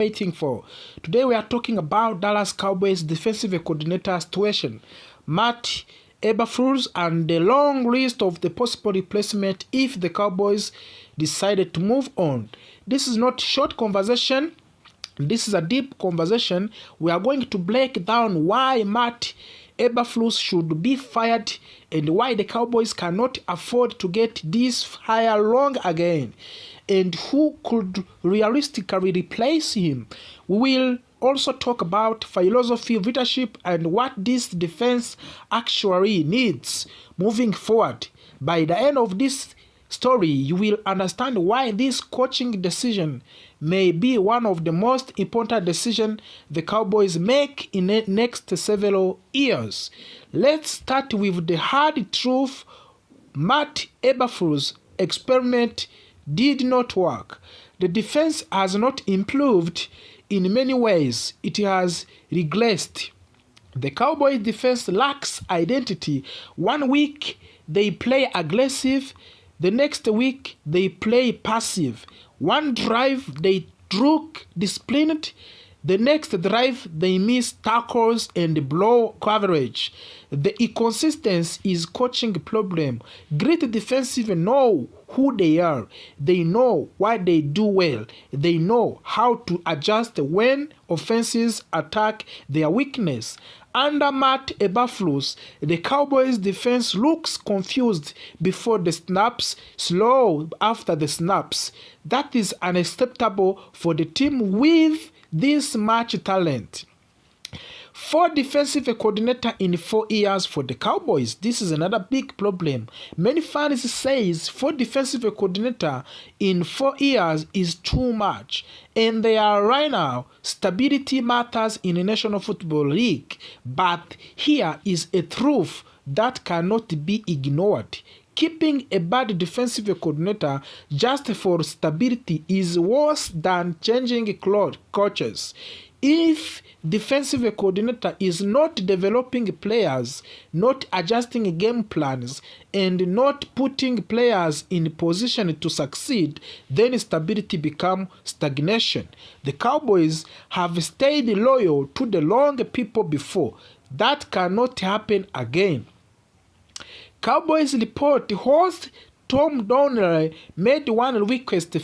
waiting for. Today we are talking about Dallas Cowboys defensive coordinator situation, Matt Eberflus, and the long list of the possible replacement if the Cowboys decided to move on. This is not short conversation. This is a deep conversation. We are going to break down why Matt Eberflus should be fired and why the Cowboys cannot afford to get this hire wrong again, and who could realistically replace him. We will also talk about philosophy of leadership and what this defense actually needs moving forward. By the end of this story, you will understand why this coaching decision may be one of the most important decisions the Cowboys make in the next several years. Let's start with the hard truth. Matt Eberflus' experiment did not work. The defense has not improved. In many ways, it has regressed. The Cowboys defense lacks identity. One week they play aggressive, the next week they play passive. One drive they look disciplined, the next drive they miss tackles and blow coverage. The inconsistency is coaching problem. Great defensive know who they are. They know what they do well. They know how to adjust when offenses attack their weakness. Under Matt Eberflus, the Cowboys defense looks confused before the snaps, slow after the snaps. That is unacceptable for the team with this much talent. 4 defensive coordinator in 4 years for the Cowboys. This is another big problem. Many fans say 4 defensive coordinator in 4 years is too much. And they are right now, stability matters in the National Football League. But here is a truth that cannot be ignored. Keeping a bad defensive coordinator just for stability is worse than changing coaches. If defensive coordinator is not developing players, not adjusting game plans, and not putting players in position to succeed, then stability becomes stagnation. The Cowboys have stayed loyal to the wrong people before. That cannot happen again. Cowboys report host Tom Donnelly made one request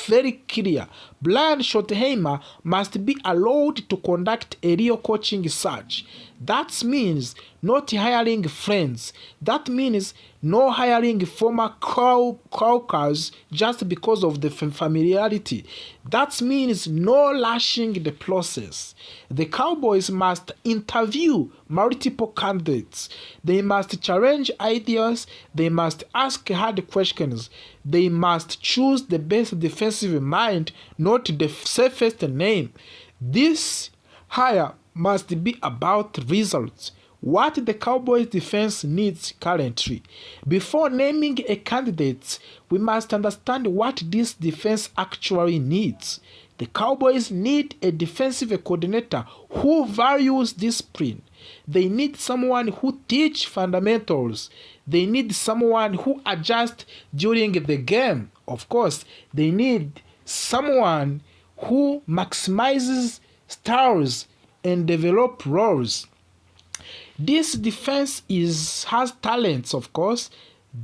very clear. Brian Schottenheimer must be allowed to conduct a real coaching search. That means not hiring friends. That means no hiring former coworkers just because of the familiarity. That means no rushing the process. The Cowboys must interview multiple candidates. They must challenge ideas. They must ask hard questions. They must choose the best defensive mind, not the safest name. This hire must be about results. What the Cowboys defense needs currently. Before naming a candidate, we must understand what this defense actually needs. The Cowboys need a defensive coordinator who values discipline. They need someone who teaches fundamentals. They need someone who adjusts during the game. Of course, they need someone who maximizes stars and develop roles. This defense has talents, of course.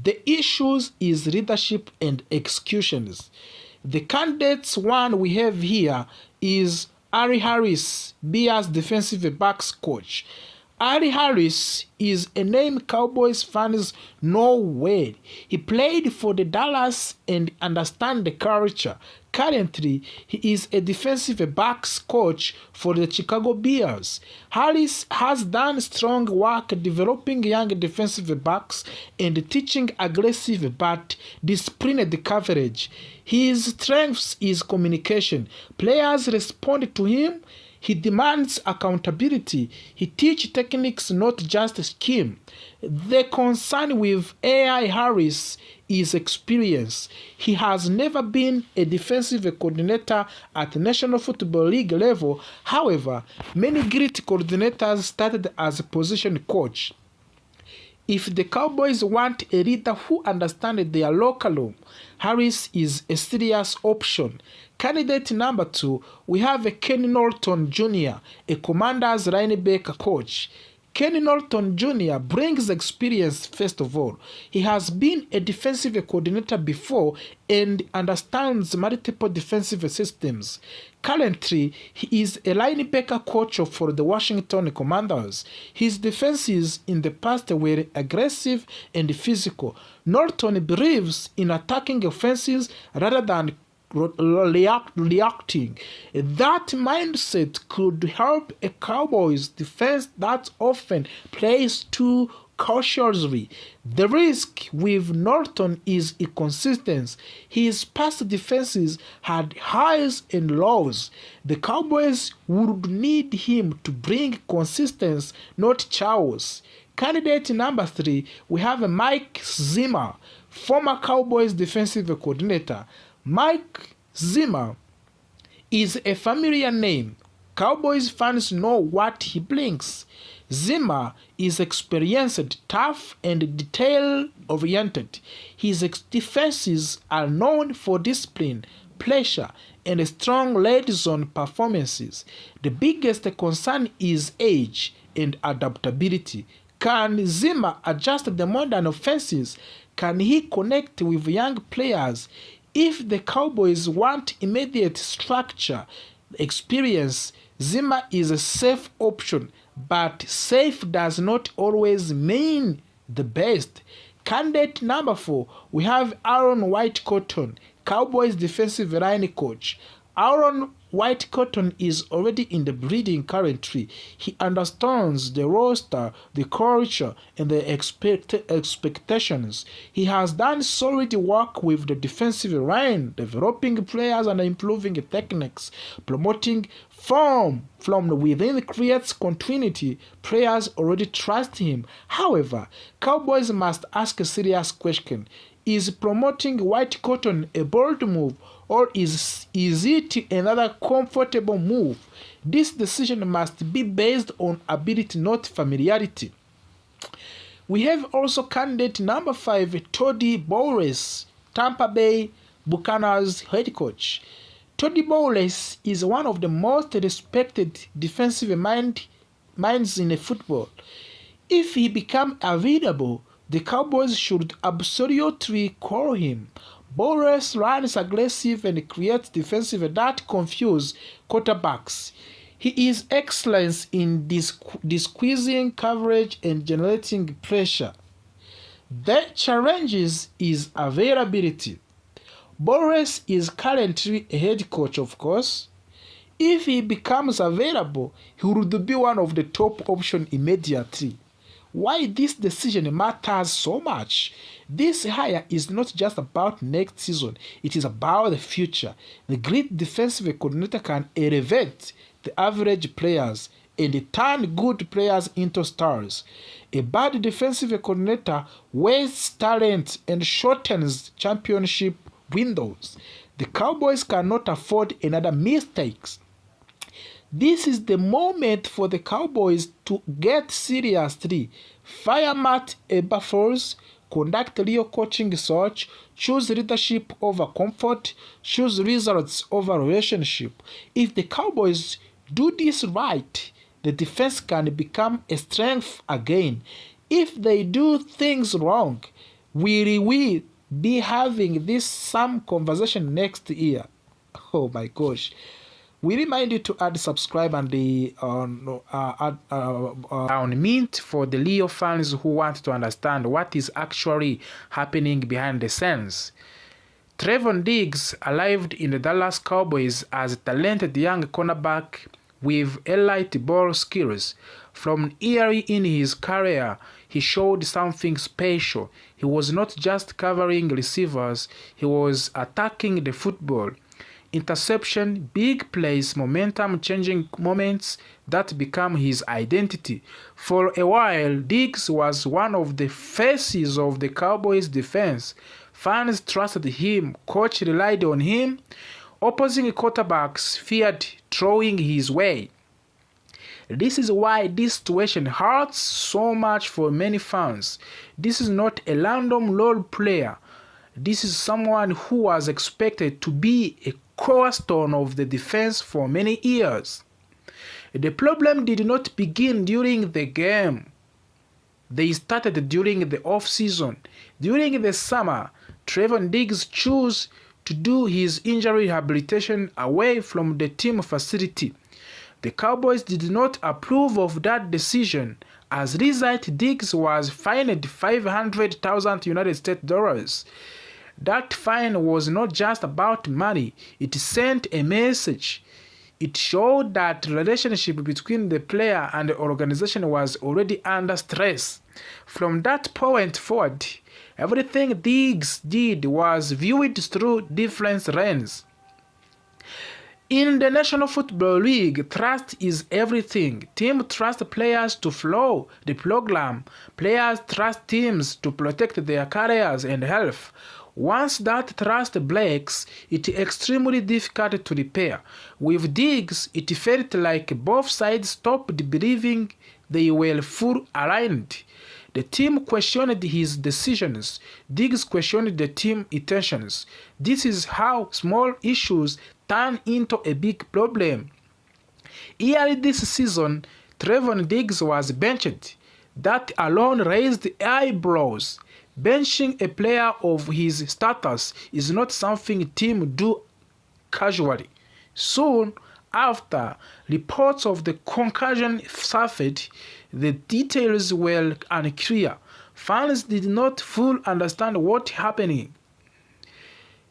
The issues is leadership and executions. The candidates one we have here is Ari Harris, Bears defensive backs coach. Ari Harris is a name Cowboys fans know well. He played for the Dallas and understands the culture. Currently, he is a defensive backs coach for the Chicago Bears. Harris has done strong work developing young defensive backs and teaching aggressive but disciplined coverage. His strength is communication. Players respond to him. He demands accountability. He teaches techniques, not just scheme. The concern with AI Harris is experience. He has never been a defensive coordinator at the National Football League level. However, many great coordinators started as a position coach. If the Cowboys want a leader who understands their locker room, Harris is a serious option. Candidate number 2, we have Kenny Norton Jr., a Commanders linebacker coach. Kenny Norton Jr. brings experience first of all. He has been a defensive coordinator before and understands multiple defensive systems. Currently, he is a linebacker coach for the Washington Commanders. His defenses in the past were aggressive and physical. Norton believes in attacking offenses rather than reacting. That mindset could help a Cowboys defense that often plays too cautiously. The risk with Norton is inconsistency. His past defenses had highs and lows. The Cowboys would need him to bring consistency, not chaos. Candidate number 3, we have Mike Zimmer, former Cowboys defensive coordinator. Mike Zimmer is a familiar name. Cowboys fans know what he brings. Zimmer is experienced, tough, and detail-oriented. His defenses are known for discipline, pressure, and strong red zone performances. The biggest concern is age and adaptability. Can Zimmer adjust the modern offenses? Can he connect with young players? If the Cowboys want immediate structure, experience, Zimmer is a safe option, but safe does not always mean the best. Candidate number 4, we have Aaron White-Cotton, Cowboys defensive line coach. Aaron White-Cotton is already in the building currently. He understands the roster, the culture, and the expectations. He has done solid work with the defensive line, developing players and improving techniques. Promoting from within creates continuity. Players already trust him. However, Cowboys must ask a serious question. Is promoting White-Cotton a bold move, or is it another comfortable move? This decision must be based on ability, not familiarity. We have also candidate number 5, Todd Bowles, Tampa Bay Buccaneers head coach. Todd Bowles is one of the most respected defensive minds in football. If he becomes available, the Cowboys should absolutely call him. Bowles runs aggressive and creates defensive that confuse quarterbacks. He is excellent in squeezing coverage and generating pressure. The challenges is availability. Bowles is currently a head coach, of course. If he becomes available, he would be one of the top options immediately. Why this decision matters so much? This hire is not just about next season, it is about the future. The great defensive coordinator can elevate the average players and turn good players into stars. A bad defensive coordinator wastes talent and shortens championship windows. The Cowboys cannot afford another mistakes. This is the moment for the Cowboys to get seriously. Fire Matt Eberflus, conduct real coaching search, choose leadership over comfort, choose results over relationship. If the Cowboys do this right, the defense can become a strength again. If they do things wrong, will we be having this some conversation next year? Oh my gosh. We remind you to add subscribe and the on Mint for the Leo fans who want to understand what is actually happening behind the scenes. Trevon Diggs arrived in the Dallas Cowboys as a talented young cornerback with elite ball skills. From early in his career, he showed something special. He was not just covering receivers, he was attacking the football. Interception, big plays, momentum-changing moments that become his identity. For a while, Diggs was one of the faces of the Cowboys' defense. Fans trusted him, coach relied on him, opposing quarterbacks feared throwing his way. This is why this situation hurts so much for many fans. This is not a random role player. This is someone who was expected to be a cornerstone of the defense for many years. The problem did not begin during the game. They started during the off-season. During the summer, Trevon Diggs chose to do his injury rehabilitation away from the team facility. The Cowboys did not approve of that decision. As a result, Diggs was fined $500,000 United States dollars. That fine was not just about money. It sent a message. It showed that the relationship between the player and the organization was already under stress. From that point forward, everything Diggs did was viewed through different lenses. In the National Football League, trust is everything. Teams trust players to follow the program. Players trust teams to protect their careers and health. Once that trust breaks, it's extremely difficult to repair. With Diggs, it felt like both sides stopped believing they were fully aligned. The team questioned his decisions. Diggs questioned the team's intentions. This is how small issues turn into a big problem. Early this season, Trevon Diggs was benched. That alone raised eyebrows. Benching a player of his status is not something teams do casually. Soon after, reports of the concussion surfaced. The details were unclear. Fans did not fully understand what happened.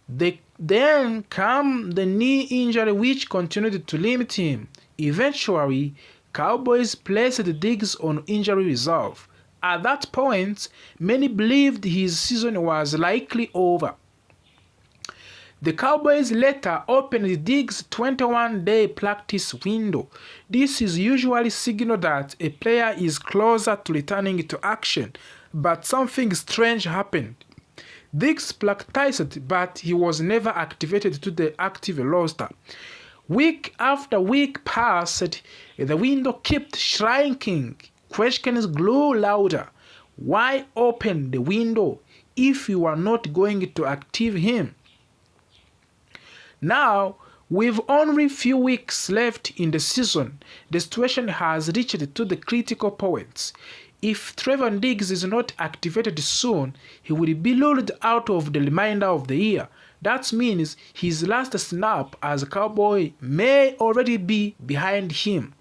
Then came the knee injury which continued to limit him. Eventually, Cowboys placed Diggs on injury reserve. At that point, many believed his season was likely over. The Cowboys later opened Diggs' 21-day practice window. This is usually a signal that a player is closer to returning to action, but something strange happened. Diggs practiced, but he was never activated to the active roster. Week after week passed, the window kept shrinking. Questions grew louder. Why open the window if you are not going to activate him? Now, with only few weeks left in the season, the situation has reached to the critical point. If Trevon Diggs is not activated soon, he will be ruled out of the remainder of the year. That means his last snap as a Cowboy may already be behind him.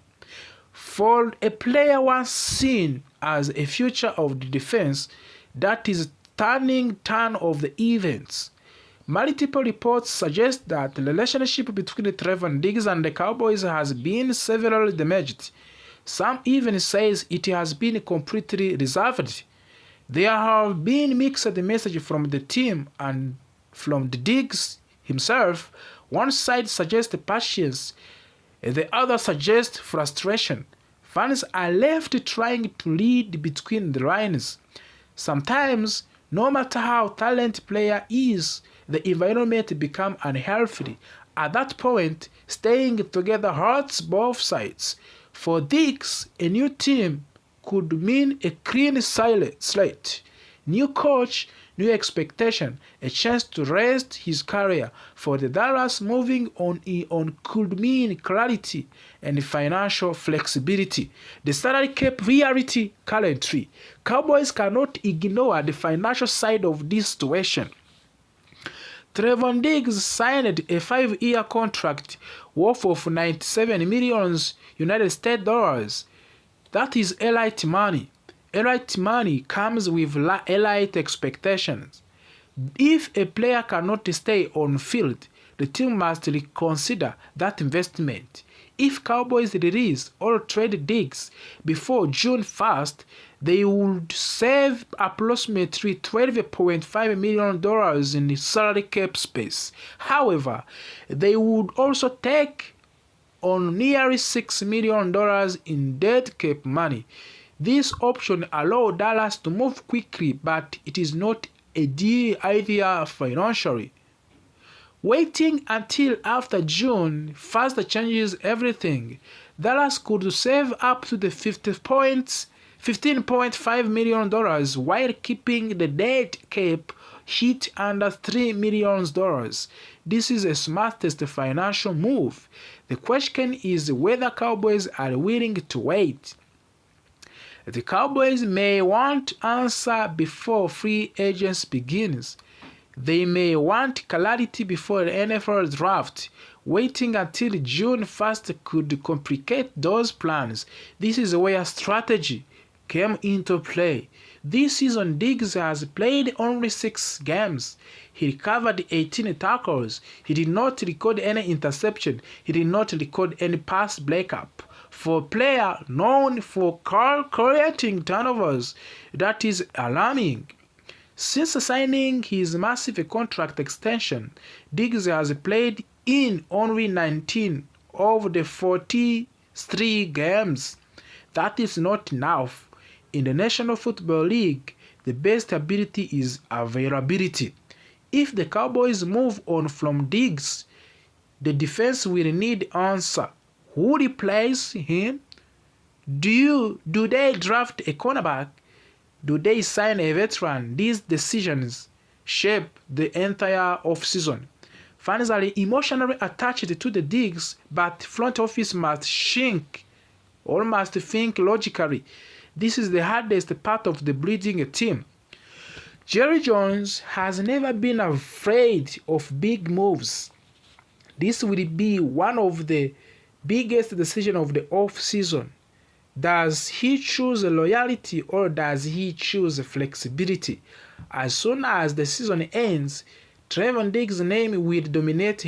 For a player once seen as a future of the defense, that is turn of the events. Multiple reports suggest that the relationship between Trevon Diggs and the Cowboys has been severely damaged. Some even says it has been completely resolved. There have been mixed messages from the team and from the Diggs himself. One side suggests patience, the other suggests frustration. Fans are left trying to read between the lines. Sometimes, no matter how talented a player is, the environment becomes unhealthy. At that point, staying together hurts both sides. For Diggs, a new team could mean a clean slate. New coach, new expectation, a chance to rest his career. For the Dallas, moving on could mean clarity and financial flexibility. The salary cap reality currently. Cowboys cannot ignore the financial side of this situation. Trevon Diggs signed a 5-year contract worth of $97 million United States dollars. That is elite money. Elite money comes with elite expectations. If a player cannot stay on field, the team must reconsider that investment. If Cowboys release or trade Diggs before June 1st, they would save approximately $12.5 million in salary cap space. However, they would also take on nearly $6 million in dead cap money. This option allows Dallas to move quickly, but it is not a deal idea financially. Waiting until after June 1st changes everything. Dallas could save up to the $15.5 million while keeping the dead cap hit under $3 million. This is the smartest financial move. The question is whether Cowboys are willing to wait. The Cowboys may want answer before free agency begins. They may want clarity before the NFL draft. Waiting until June 1st could complicate those plans. This is where strategy came into play. This season, Diggs has played only 6 games. He recovered 18 tackles. He did not record any interception. He did not record any pass breakup. For a player known for creating turnovers, that is alarming. Since signing his massive contract extension, Diggs has played in only 19 of the 43 games. That is not enough. In the National Football League, the best ability is availability. If the Cowboys move on from Diggs, the defense will need answer. Who replaces him? Do they draft a cornerback? Do they sign a veteran? These decisions shape the entire offseason. Fans are emotionally attached to the Diggs, but front office must think logically. This is the hardest part of the building a team. Jerry Jones has never been afraid of big moves. This will be one of the biggest decisions of the off-season. Does he choose loyalty or does he choose flexibility? As soon as the season ends, Trevon Diggs' name will dominate